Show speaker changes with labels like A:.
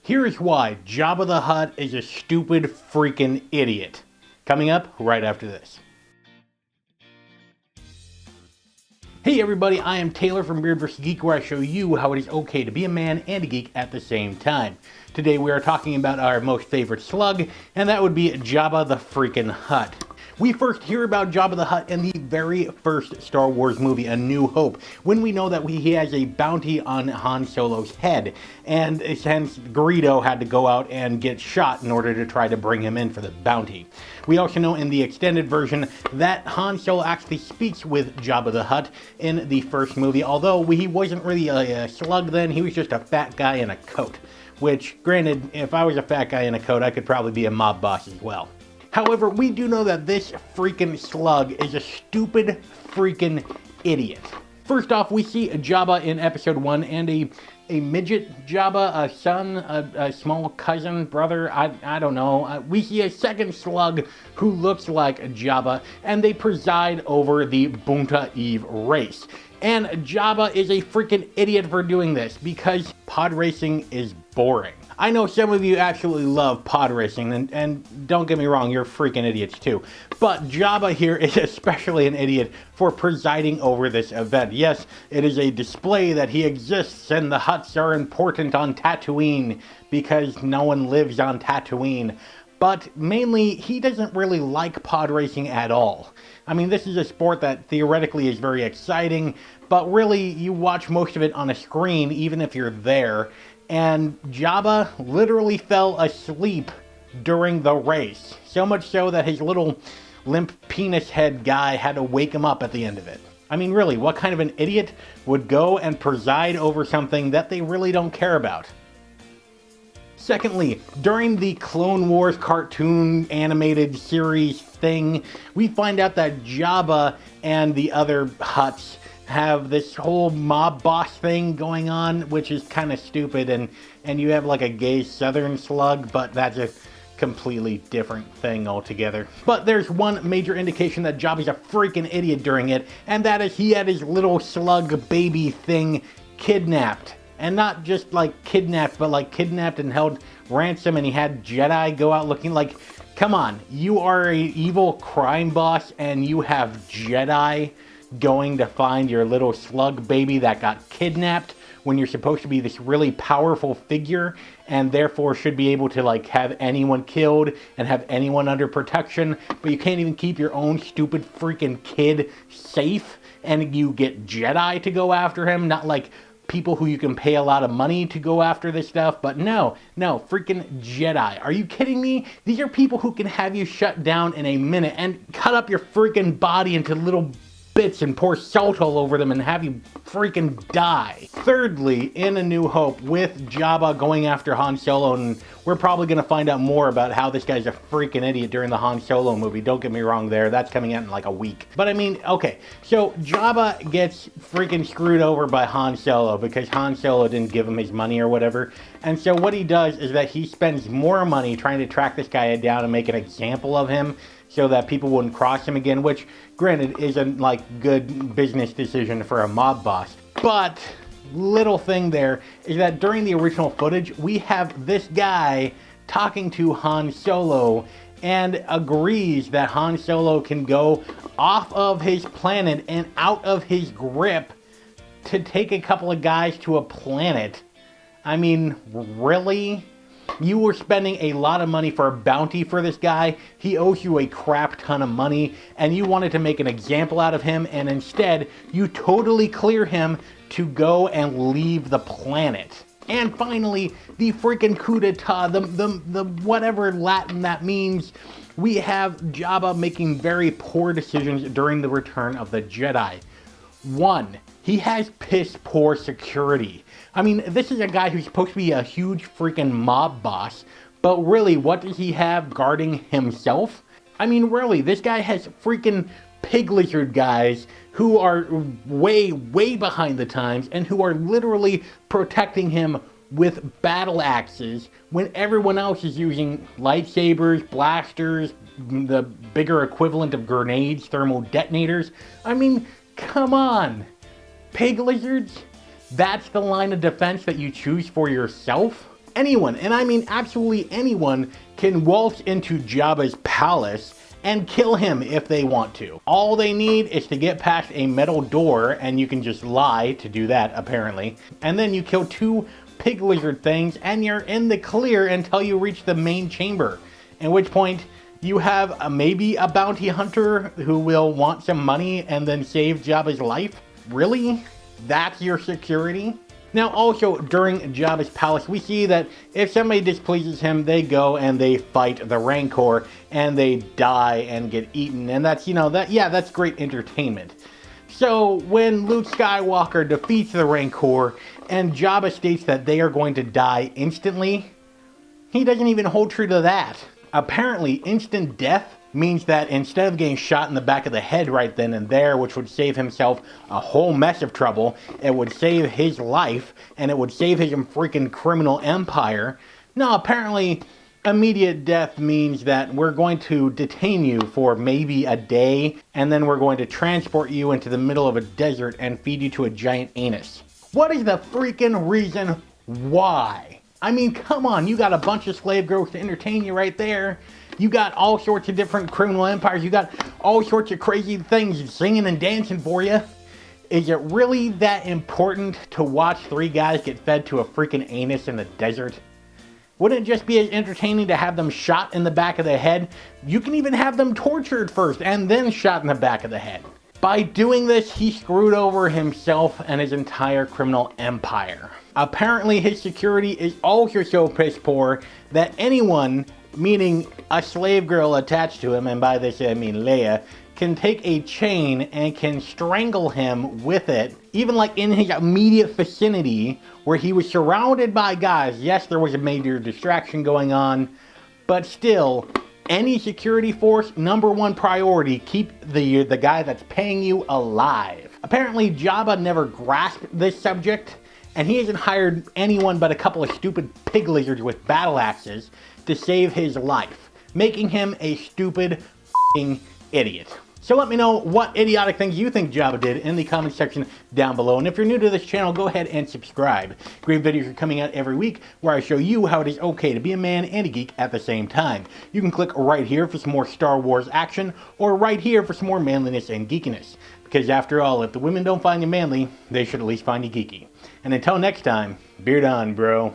A: Here's why Jabba the Hutt is a stupid freaking idiot. Coming up right after this. Hey everybody, I am Taylor from Beard vs. Geek, where I show you how it is okay to be a man and a geek at the same time. Today we are talking about our most favorite slug, and that would be Jabba the freaking Hutt. We first hear about Jabba the Hutt in the very first Star Wars movie, A New Hope, when we know that he has a bounty on Han Solo's head, and hence Greedo had to go out and get shot in order to try to bring him in for the bounty. We also know in the extended version that Han Solo actually speaks with Jabba the Hutt in the first movie, although he wasn't really a slug then, he was just a fat guy in a coat. Which, granted, if I was a fat guy in a coat, I could probably be a mob boss as well. However, we do know that this freaking slug is a stupid freaking idiot. First off, we see Jabba in episode 1 and a midget Jabba, a son, a small cousin, brother, I don't know. We see a second slug who looks like Jabba, and they preside over the Bunta Eve race. And Jabba is a freaking idiot for doing this because pod racing is boring. I know some of you absolutely love pod racing, and don't get me wrong, you're freaking idiots too. But Jabba here is especially an idiot for presiding over this event. Yes, it is a display that he exists and the Hutts are important on Tatooine because no one lives on Tatooine. But mainly, he doesn't really like pod racing at all. I mean, this is a sport that theoretically is very exciting, but really, you watch most of it on a screen, even if you're there. And Jabba literally fell asleep during the race. So much so that his little limp penis head guy had to wake him up at the end of it. I mean, really, what kind of an idiot would go and preside over something that they really don't care about? Secondly, during the Clone Wars cartoon animated series thing, we find out that Jabba and the other Hutts have this whole mob boss thing going on, which is kind of stupid, and you have like a gay southern slug, but that's a completely different thing altogether. But there's one major indication that Jabba's a freaking idiot during it, and that is he had his little slug baby thing kidnapped. And not just like kidnapped, but like kidnapped and held ransom, and he had Jedi go out looking like, come on, you are an evil crime boss and you have Jedi going to find your little slug baby that got kidnapped when you're supposed to be this really powerful figure and therefore should be able to like have anyone killed and have anyone under protection, but you can't even keep your own stupid freaking kid safe, and you get Jedi to go after him, not like people who you can pay a lot of money to go after this stuff, but no, freaking Jedi. Are you kidding me? These are people who can have you shut down in a minute and cut up your freaking body into little bits and pour salt all over them and have you freaking die. Thirdly, in A New Hope, with Jabba going after Han Solo, and we're probably going to find out more about how this guy's a freaking idiot during the Han Solo movie. Don't get me wrong there, that's coming out in like a week. But I mean, okay, so Jabba gets freaking screwed over by Han Solo because Han Solo didn't give him his money or whatever. And so what he does is that he spends more money trying to track this guy down and make an example of him so that people wouldn't cross him again, which, granted, isn't like good business decision for a mob boss. But little thing there is that during the original footage, we have this guy talking to Han Solo and agrees that Han Solo can go off of his planet and out of his grip to take a couple of guys to a planet. I mean, really? You were spending a lot of money for a bounty for this guy, he owes you a crap ton of money, and you wanted to make an example out of him, and instead, you totally clear him to go and leave the planet. And finally, the freaking coup d'etat, the whatever Latin that means, we have Jabba making very poor decisions during the Return of the Jedi. 1, he has piss poor security. I mean, this is a guy who's supposed to be a huge freaking mob boss, but really, what does he have guarding himself? I mean, really, this guy has freaking pig lizard guys who are way behind the times and who are literally protecting him with battle axes when everyone else is using lightsabers, blasters, the bigger equivalent of grenades, thermal detonators. I mean, come on. Pig lizards? That's the line of defense that you choose for yourself? Anyone, and I mean absolutely anyone, can waltz into Jabba's palace and kill him if they want to. All they need is to get past a metal door, and you can just lie to do that apparently. And then you kill 2 pig lizard things and you're in the clear until you reach the main chamber. At which point you have maybe a bounty hunter who will want some money and then save Jabba's life? Really? That's your security? Now also during Jabba's palace we see that if somebody displeases him, they go and they fight the Rancor and they die and get eaten, and that's, that's great entertainment. So when Luke Skywalker defeats the Rancor and Jabba states that they are going to die instantly, he doesn't even hold true to that. Apparently instant death means that instead of getting shot in the back of the head right then and there, which would save himself a whole mess of trouble, it would save his life, and it would save his freaking criminal empire. No, apparently immediate death means that we're going to detain you for maybe a day, and then we're going to transport you into the middle of a desert and feed you to a giant anus. What is the freaking reason why? I mean, come on, you got a bunch of slave girls to entertain you right there. You got all sorts of different criminal empires. You got all sorts of crazy things singing and dancing for you. Is it really that important to watch 3 guys get fed to a freaking anus in the desert? Wouldn't it just be as entertaining to have them shot in the back of the head? You can even have them tortured first and then shot in the back of the head. By doing this, he screwed over himself and his entire criminal empire. Apparently his security is also so piss poor that anyone, meaning a slave girl attached to him, and by this I mean Leia, can take a chain and can strangle him with it, even like in his immediate vicinity where he was surrounded by guys. Yes, there was a major distraction going on, but still, any security force, #1 priority, keep the guy that's paying you alive. Apparently Jabba never grasped this subject, and he hasn't hired anyone but a couple of stupid pig lizards with battle axes to save his life, making him a stupid f***ing idiot. So let me know what idiotic things you think Jabba did in the comment section down below. And if you're new to this channel, go ahead and subscribe. Great videos are coming out every week where I show you how it is okay to be a man and a geek at the same time. You can click right here for some more Star Wars action, or right here for some more manliness and geekiness. Because after all, if the women don't find you manly, they should at least find you geeky. And until next time, beard on, bro.